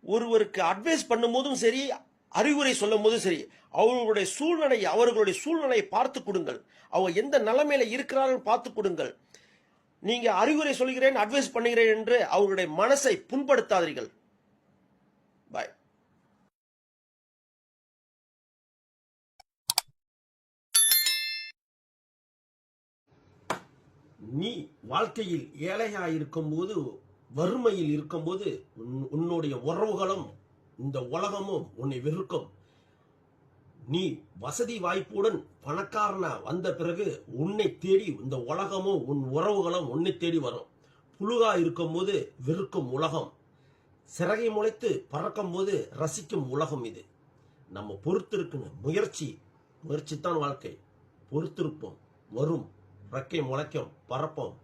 ஒருவருக்கு அட்வைஸ் பண்ணும்போதும் சரி, அறிவுரை சொல்லும் போதும் சரி, அவர்களுடைய சூழ்நிலையை பார்த்து கொடுங்கள். அவங்க எந்த நிலைமையில இருக்கிறார்கள் பார்த்து கொடுங்கள். நீங்க அறிவுரை சொல்கிறேன், அட்வைஸ் பண்ணுகிறேன் என்று அவர்களுடைய மனசை புண்படுத்தாதீர்கள். பாய். நீ வாழ்க்கையில் ஏழையாக இருக்கும்போது, வறுமையில் இருக்கும்போது உன்னுடைய உறவுகளும் இந்த உலகமும் உன்னை வெறுக்கும். நீ வசதி வாய்ப்புடன் பணக்காரனா வந்த பிறகு உன்னை தேடி இந்த உலகமும் உன் உறவுகளும் உன்னை தேடி வரும். புழுகா இருக்கும்போது வெறுக்கும் உலகம், சிறகை முளைத்து பறக்கும் போது ரசிக்கும் உலகம் இது. நம்ம பொறுத்திருக்கணும். முயற்சி தான் வாழ்க்கை. பொறுத்திருப்போம், வரும், ரெக்கை முளைக்கும், பறப்போம்.